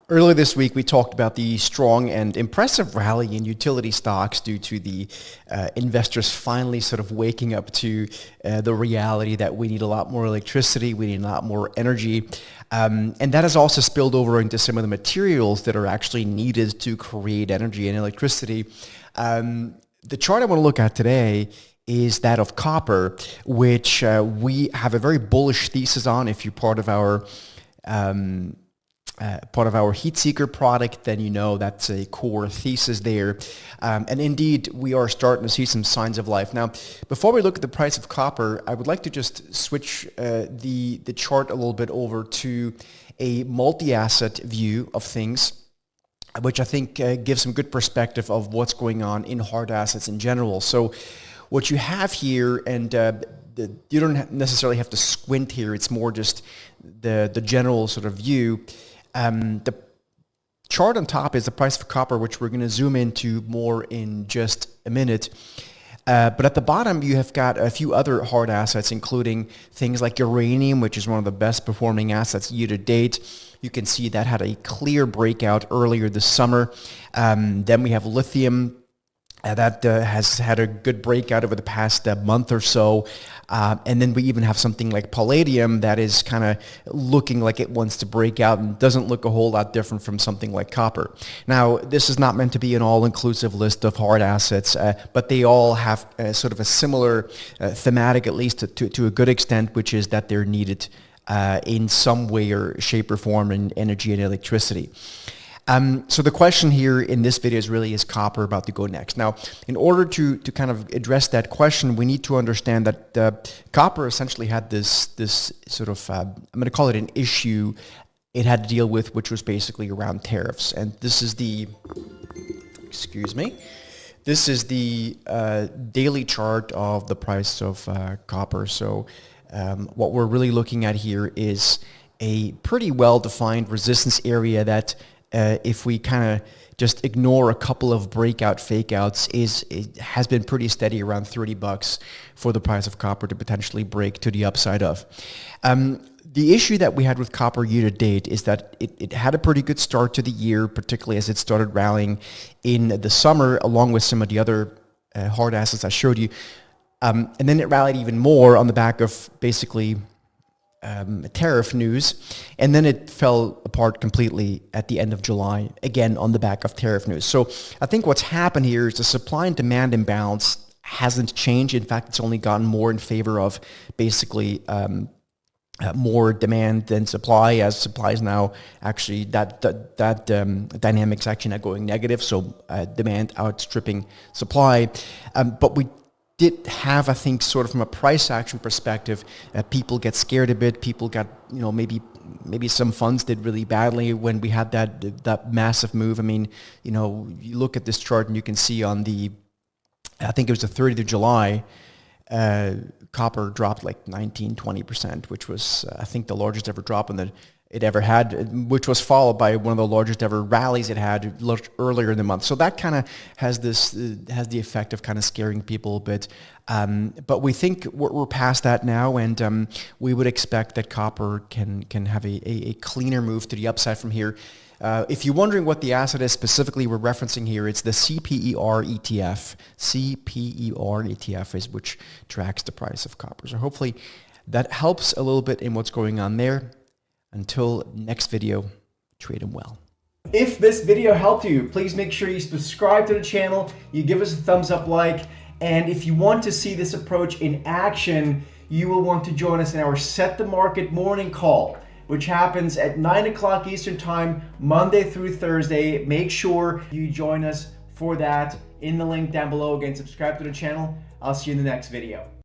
Earlier this week, we talked about the strong and impressive rally in utility stocks due to the investors finally sort of waking up to the reality that we need a lot more electricity, we need a lot more energy. And that has also spilled over into some of the materials that are actually needed to create energy and electricity. The chart I want to look at today is that of copper, which we have a very bullish thesis on. If you're part of our heat seeker product, then you know that's a core thesis there. And indeed, we are starting to see some signs of life. Now, before we look at the price of copper, I would like to just switch the chart a little bit over to a multi-asset view of things, which I think gives some good perspective of what's going on in hard assets in general. So what you have here, and you don't necessarily have to squint here, it's more just the general sort of view. The chart on top is the price of copper, which we're going to zoom into more in just a minute. But at the bottom, you have got a few other hard assets, including things like uranium, which is one of the best performing assets year to date. You can see that had a clear breakout earlier this summer. Then we have lithium. That has had a good breakout over the past month or so. And then we even have something like palladium that is kind of looking like it wants to break out and doesn't look a whole lot different from something like copper. Now, this is not meant to be an all-inclusive list of hard assets, but they all have sort of a similar thematic, at least to a good extent, which is that they're needed in some way or shape or form in energy and electricity. So the question here in this video is copper about to go next? Now, in order to kind of address that question, we need to understand that copper essentially had this sort of, I'm going to call it an issue it had to deal with, which was basically around tariffs. And this is the, this is the daily chart of the price of copper. So what we're really looking at here is a pretty well-defined resistance area that if we kind of just ignore a couple of breakout fakeouts, it has been pretty steady around $30 for the price of copper to potentially break to the upside of. The issue that we had with copper year to date is that it had a pretty good start to the year, particularly as it started rallying in the summer, along with some of the other hard assets I showed you. And then it rallied even more on the back of basically tariff news, and then it fell apart completely at the end of July, again on the back of tariff news. So I think what's happened here is the supply and demand imbalance hasn't changed. In fact, it's only gotten more in favor of basically more demand than supply, as supply is now actually, that dynamic's actually not going negative, so demand outstripping supply. But we did have, I think, sort of from a price action perspective, people get scared a bit. People got, maybe some funds did really badly when we had that massive move. I mean, you look at this chart and you can see on I think it was the 30th of July, copper dropped like 19-20%, which was, I think, the largest ever drop it ever had, which was followed by one of the largest ever rallies it had earlier in the month. So that kind of has the effect of kind of scaring people a bit. But we think we're past that now, and we would expect that copper can have a cleaner move to the upside from here. If you're wondering what the asset is specifically we're referencing here, it's the CPER ETF. CPER ETF is which tracks the price of copper. So hopefully that helps a little bit in what's going on there. Until next video, trade them well. If this video helped you, please make sure you subscribe to the channel, you give us a thumbs up like, and if you want to see this approach in action, you will want to join us in our Set the Market morning call, which happens at 9 o'clock Eastern Time, Monday through Thursday. Make sure you join us for that in the link down below. Again, subscribe to the channel. I'll see you in the next video.